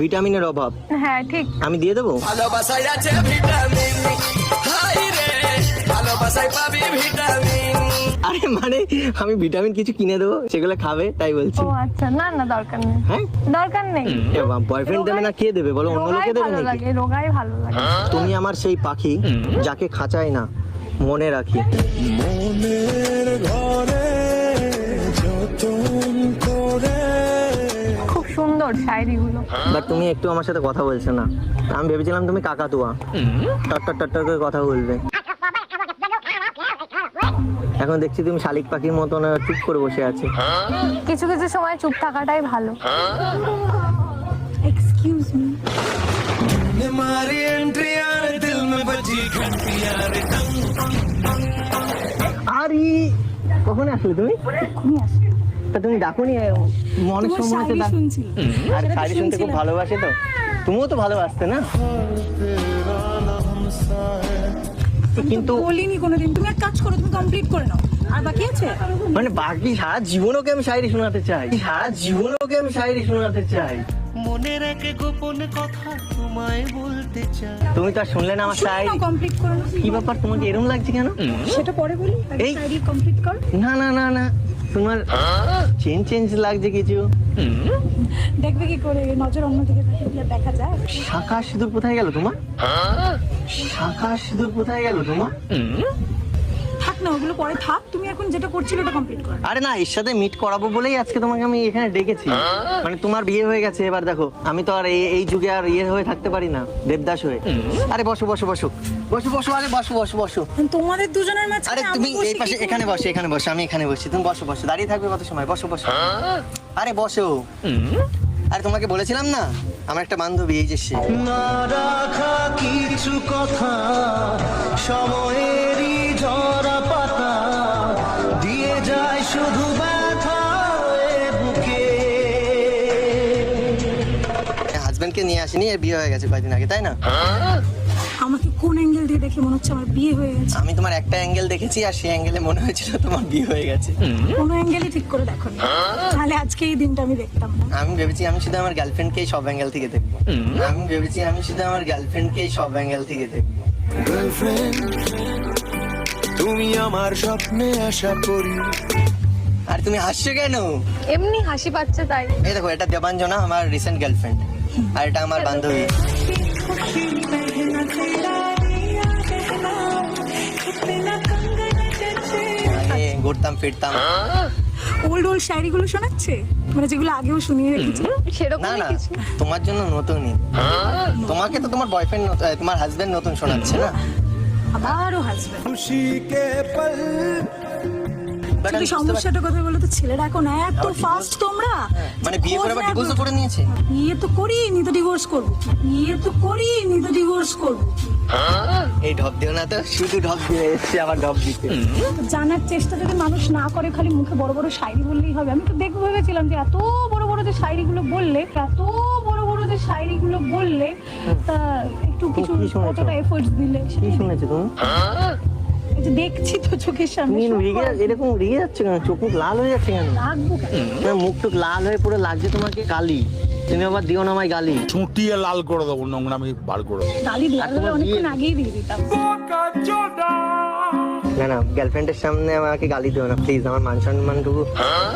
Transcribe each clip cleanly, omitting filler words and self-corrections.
ভিটামিনের অভাব। হ্যাঁ ঠিক। আমি দিয়ে দেবো? ভালোবাসায় আছে ভিটামিন, হাই রে ভালোবাসায় পাবি ভিটামিন। আরে মানে আমি ভিটামিন কিছু কিনে দেবো, সেগুলো খাবে তাই বলছি। ও আচ্ছা, না না দরকার নেই। হ্যাঁ দরকার নেই। বয়ফ্রেন্ড দেবে না কে দেবে বলো? অন্য রোগাই লোকে দেবে ভালো নাকি? লাগে, রোগাই ভালো লাগে। তুমি আমার সেই পাখি যাকে খাঁচায় না মনে রাখি। মনের ঘরে যতন করে। খুব সুন্দর শায়রিগুলো। বাট তুমি একটু আমার সাথে কথা বলছো না। আমি ভেবেছিলাম তুমি কাকাতুয়া, টট্টর টট্টর করে কথা বলবে। এখন দেখছি তুমি শালিক পাখির মতন চুপ করে বসে আছে। কিছু কিছু সময় চুপ থাকাটাই ভালো। Excuse me. हमारी एंट्री यार दिल में बजी घंटी यार। আরে কখন আসলে তুমি? এক্ষুনি আসবে। তা তুমি ডাকুনি, মনের তোমার সময় শায়রি শুনছি। আর শাড়ি শুনতে খুব ভালোবাসে তো। তুমিও তো ভালোবাসতে না? কিন্তু বলিনি কোনোদিন। তুমি এক কাজ করো, তুমি কমপ্লিট করে নাও। আর বাকি আছে? মানে বাকি সারা জীবন ওকে আমি শায়রি শোনাতে চাই, সারা জীবন ওকে আমি শায়রি শোনাতে চাই। মনের এক গোপন কথা তোমায় বলতে চাই। তুমি তো আর শুনলে না আমার শুনে শায়রি। নাও, কমপ্লিট করে নাও। কি ব্যাপার, তোমাকে এরকম লাগছে কেন? সেটা পরে বলি। আগে এই। শায়রি কমপ্লিট কর। না না না না, তোমার চেঞ্জ লাগছে কিছু। দেখবে কি করে, নজর অন্যদিকে থাকলে দেখা যায়। শাঁখা সিঁদুর কোথায় গেল তোমার? শাঁখা সিঁদুর কোথায় গেল তোমার? থাক না, ওগুলো পরে থাক। তুমি এখন যেটা করছিলে ওটা কমপ্লিট করো। আরে না, এর সাথে মিট করাবো বলেই আজকে তোমাকে আমি এখানে ডেকেছি। মানে তোমার বিয়ে হয়ে গেছে, এবার দেখো আমি তো আর এই যুগে আর ইয়ে হয়ে থাকতে পারি না, দেবদাস হয়ে। আরে বসো বসো বসো বসো বসো, আরে বসো বসো বসো। তোমাদের দুজনের আরে মাঝখানে তুমি আমি বসে এই পাশে কি এখানে করবো? বসো, এখানে বসো, আমি এখানে বসছি, তুমি বসো বসো। দাঁড়িয়ে থাকবে কত সময়? বসো বসো। আরে বসো। আরে তোমাকে বলেছিলাম না আমার একটা বান্ধবী, এই যে সে। না রাখা কিছু কথা সময়েরই ঝরা পাতা দিয়ে যায় শুধু ব্যথা এ বুকে। হাজবেন্ডকে নিয়ে আসিনি, এর বিয়ে হয়ে গেছে কয়েকদিন আগে, তাই না? আমাকে কোন অ্যাঙ্গেল দিয়ে দেখে মনে হচ্ছে আমার বিয়ে হয়ে গেছে? আমি তোমার একটা অ্যাঙ্গেল দেখেছি, আর সেই অ্যাঙ্গেলে মনে হয়েছিল তোমার বিয়ে হয়ে গেছে। কোনো অ্যাঙ্গেলই ঠিক করে দেখো না, তাহলে আজকে এই দিনটা আমি দেখতাম না। আমি ভেবেছি আমি শুধু আমার গার্লফ্রেন্ডকেই সব অ্যাঙ্গেল থেকে দেখবো। আমি ভেবেছি আমি শুধু আমার গার্লফ্রেন্ডকেই সব অ্যাঙ্গেল থেকে দেখবো। গার্লফ্রেন্ড তুমি আমার স্বপ্নে আশা করি। আর তুমি হাসছো কেন? এমনি হাসি পাচ্ছে তাই। এই দেখো, এটা দেবাঞ্জনা, আমার রিসেন্ট গার্লফ্রেন্ড, আর এটা আমার বান্ধবী। আগে ঘুরতাম ফিরতাম। ওল্ড শায়রিগুলো শোনাচ্ছে, মানে যেগুলো আগেও শুনিয়ে রেখেছি। সেরকম না না, কিছু। তোমার জন্য নতুনই। তোমাকে তো তোমার বয়ফ্রেন্ড, তোমার হাজবেন্ড নতুন শোনাচ্ছে না? আবারও হাসবেন। খুশি কে পল But যদি আমি বুঝতে সমস্যাটা কথা বলো তো, ছেলেরা এখন এত আবার ফাস্ট তোমরা। মানে বিয়ে করে আবার ডিভোর্সও করে নিয়েছে। বিয়ে তো করিনি তো ডিভোর্স করবো। বিয়ে তো করিনি তো ডিভোর্স করবো। এই ঢপ দিও না তো, শুধু ঢপ দিয়ে এসছে আবার ঢপ দিতে। জানার চেষ্টা যদি মানুষ না করে, খালি মুখে বড় বড় শায়রি বললেই হবে। আমি তো দেখবো ভেবেছিলাম যে এত বড় বড় যে শায়রিগুলো বললে, এত বড় বড় যে শায়রিগুলো বললে, তা একটু কিছু কি শুনেছো? কতটা এফোর্টস দিলে কি শুনেছো তুমি? এই যে দেখছি তো চোখের সামনে। তুমি সব রেগে করা এরকম রেগে যাচ্ছে কেন? চোখ মুখ লাল হয়ে যাচ্ছে কেন? লাগবো কেন? না, মুখ টুক লাল হয়ে পুরো লাগছে তোমাকে গালি। তুমি আবার দিও না আমায় গালি। ছুটিয়ে লাল করে দেবো, নোংরামি বার করে দেবো। গালি দেওয়া হলে অনেকক্ষণ আগেই দিয়ে দিতাম। না না, গার্লফ্রেন্ডের সামনে আমাকে গালি দিও না প্লিজ, আমার মান সম্মানটুকু।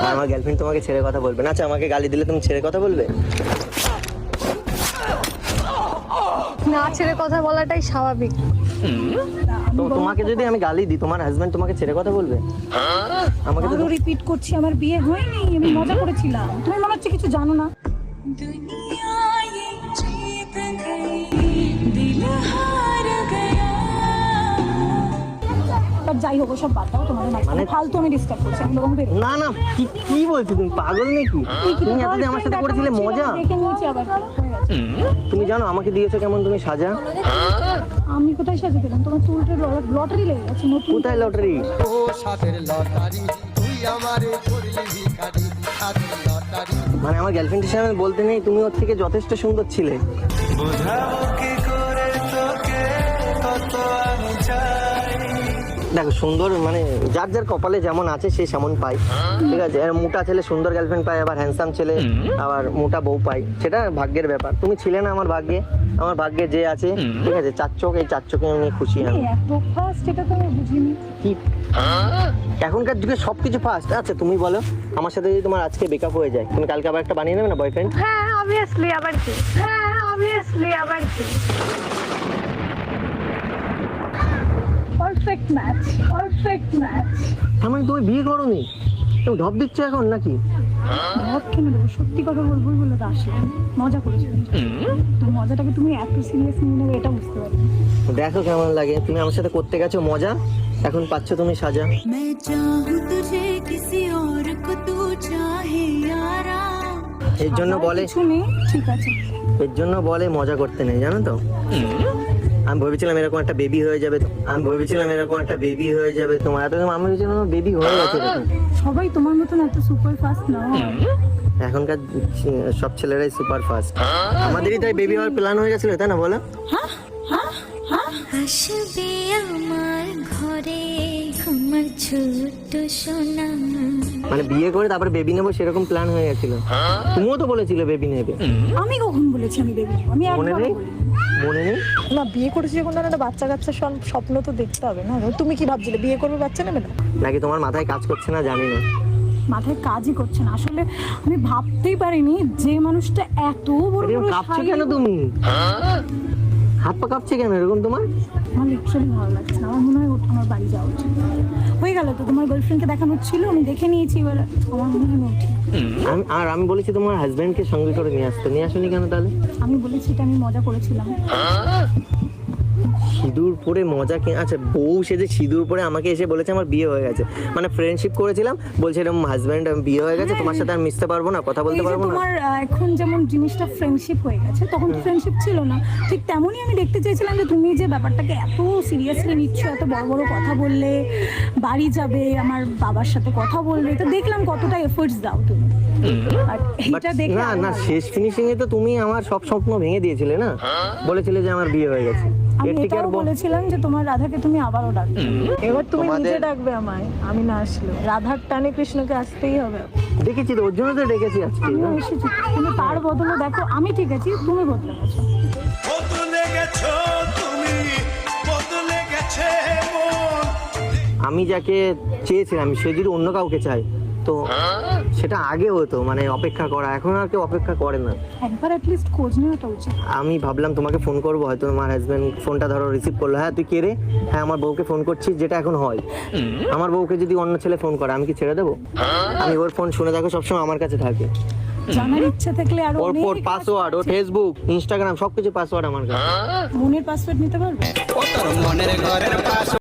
আর আমার গার্লফ্রেন্ড তোমাকে ছেড়ে কথা বলবে না। আচ্ছা, আমাকে গালি দিলে তুমি ছেড়ে কথা বলবে? না ছেড়ে কথা বলাটাই স্বাভাবিক। তো তোমাকে যদি আমি গালি দিই, তোমার হাজবেন্ড তোমাকে ছেড়ে কথা বলবে? আমাকে তো আরো রিপিট করছি, আমার বিয়ে হয়নি, আমি মজা করেছিলাম। তুমি মনে হচ্ছে কিছু জানো না। বাট যাই হোক, সব বাদ দাও। তোমাদের মাঝখানে ফালতু আমি ডিস্টার্ব করছি। আমি লোক বেরো। না না, কি বলছো তুমি? পাগল নাকি? তুমি এতদিন আমার সাথে করেছিলে মজা। দেখে নিয়েছি আবার হয়ে গেছে। তুমি জানো আমাকে দিয়েছো কেমন তুমি সাজা? আমি কোথায় সাজে দিলাম? তোমার চুলটা লটারি লেগে গেছে নতুন। কোথায় লটারি? ও সাদের লটারি তুই আমারে করলি ভিখারি, সাদের লটারি। মানে আমার গার্লফ্রেন্ডের সামনে বলতে নেই, তুমি ওর থেকে যথেষ্ট সুন্দর ছিলে। বোঝাবো কি করে তোকে কত আমি চাই। দেখো সুন্দর মানে যার যার কপালে যেমন আছে সে সেমন পায়, ঠিক আছে? আর মোটা ছেলে সুন্দর গার্লফ্রেন্ড পায়, আবার হ্যান্ডসাম ছেলে আবার মোটা বউ পায়, সেটা ভাগ্যের ব্যাপার। তুমি ছিলে না আমার ভাগ্যে, আমার ভাগ্যে যে আছে, ঠিক আছে? চার চোখ, এই চার চোখে আমি খুশি আমি। এত ফার্স্ট এটা তো আমি বুঝিনি। কি এখনকার যুগে সবকিছু ফার্স্ট। আচ্ছা তুমি বলো, আমার সাথে যদি তোমার আজকে ব্রেকআপ হয়ে যায়, তুমি কালকে আবার একটা বানিয়ে নেবে না বয়ফ্রেন্ড? হ্যাঁ অবভিয়াসলি, আবার কি? হ্যাঁ অবভিয়াসলি, আবার কি? Perfect match, perfect match. তার মানে তুমি বিয়ে করোনি, তুমি ঢপ দিচ্ছ এখন নাকি? ভাব কেন দেবো, সত্যি কথা বলবোই বলে তো আসলাম, মজা করেছিলাম। তো মজাটাকে তুমি এত সিরিয়াস নিয়ে নেবে এটা বুঝতে পারি। দেখো কেমন লাগে, তুমি আমার সাথে করতে গেছো মজা, এখন পাচ্ছ তুমি সাজা। मैं चाहूं तुझे किसी और को तू चाहे यारा। এর জন্য বলে, কিছু নেই, ঠিক আছে। এর জন্য বলে মজা করতে নেই, জানো তো? আমি ভেবেছিলাম এরকম একটা বেবি হয়ে যাবে, আমি ভেবেছিলাম এরকম একটা বেবি হয়ে যাবে তোমার, এত আমি ভেবেছিলাম বেবি হয়ে গেছে এরকম। সবাই তোমার মতন এত সুপার ফাস্ট না। এখনকার সব ছেলেরাই সুপার ফাস্ট, আমাদেরই তাই বেবি হওয়ার প্ল্যান হয়ে গেছিল, তাই না বলো? আসবে আমার ঘরে আমার ছোট সোনা। মানে বিয়ে করে তারপরে বেবি নেবো সেরকম প্ল্যান হয়ে গেছিল। তুমিও তো বলেছিলে বেবি নেবে, আমি কখন বলেছি আমি দেবো? আমি মনে একবার নেই? বলিনি। মনে নেই? না, বিয়ে করেছি যখন একটা বাচ্চা কাচ্চা স্বপ্ন তো দেখতে হবে না? তুমি কি ভাবছিলে বিয়ে করবে বাচ্চা নেবে না? নাকি তোমার মাথায় কাজ করছে না জানি না। মাথায় কাজই করছে না আসলে। আমি ভাবতেই পারিনি যে মানুষটা এত বড় এরকম বড় কাঁপছে শাড়ি- কেন তুমি? হাত পা কাঁপছে কেন এরকম তোমার? আমার লিটারালি ভালো লাগছে না। আমার মনে হয় ওটা আমার বাড়ি যাওয়া উচিত। হয়ে গেল তো, তোমার গার্লফ্রেন্ডকে দেখানো ছিল, আমি দেখে নিয়েছি, এবার আমার মনে হয় আমি উঠি। আমি বলেছি তোমার হাজবেন্ডকে সঙ্গে করে নিয়ে আসতে, নিয়ে আসোনি কেন তাহলে? আমি বলেছি এটা আমি মজা করেছিলাম। সিঁদুর পরে মজা আচ্ছা বউ সেজে সিঁদুর পরে আমাকে এসে বলেছে আমার বিয়ে হয়ে গেছে, মানে ফ্রেন্ডশিপ করেছিলাম, বলছে এরকম হাজব্যান্ড বিয়ে হয়ে গেছে, তোমার সাথে আর মিশতে পারবো না, কথা এই বলতে যে পারবো না। তোমার এখন যেমন জিনিসটা ফ্রেন্ডশিপ হয়ে গেছে, তখন তো ফ্রেন্ডশিপ ছিল না, ঠিক তেমনই আমি দেখতে চেয়েছিলাম যে তুমি যে ব্যাপারটাকে এত সিরিয়াসলি নিচ্ছ, এত বড় বড় কথা বললে, বাড়ি যাবে, আমার বাবার সাথে কথা বলবে, তো দেখলাম কতটা এফোর্টস দাও তুমি। আর But এটা দেখে না আরো না ভালো শেষ ফিনিশিং এ তো তুমি আমার সব স্বপ্ন ভেঙে দিয়েছিলে না, বলেছিলে যে আমার বিয়ে হয়ে গেছে। আমি এর থেকে এটাও আর বলেছিলাম যে তোমার রাধাকে তুমি আবারও ডাকবে। এবার তুমি তোমাদের- নিজে ডাকবে আমায়, আমি না আসলে। রাধার টানে কৃষ্ণকে আসতেই হবে। দেখেছি তো, ওর জন্য তো ডেকেছি আজকে। আমিও এসেছি, কিন্তু তার বদলে দেখো আমি ঠিক আছি, তুমি বদলে গেছো। বদলে গেছো তুমি, বদলে গেছে মন। আমি যাকে চেয়েছিলাম সে যদি অন্য কাউকে চাই তো সেটা আগে হতো, মানে অপেক্ষা করা, এখন আর কেউ অপেক্ষা করে না। একবার অ্যাটলিস্ট খোঁজ নেওয়াটা উচিত। আমি ভাবলাম তোমাকে ফোন করবো, হয়তো তোমার হাজবেন্ড ফোনটা ধরো রিসিভ করলো, হ্যাঁ তুই কে রে, হ্যাঁ আমার বউকে ফোন করছিস, যেটা এখন হয়। আমার বউকে যদি অন্য ছেলে ফোন করে আমি কি ছেড়ে দেবো? আমি ওর ফোন শুনে দেখো সবসময় আমার কাছে থাকে, জানার ইচ্ছা থাকলে আরো ওর অনেক পাসওয়ার্ড, ওর ফেসবুক, ইনস্টাগ্রাম সবকিছু পাসওয়ার্ড আমার কাছে। মনের পাসওয়ার্ড নিতে পারবে? ও তোর মনের ঘরের পাশ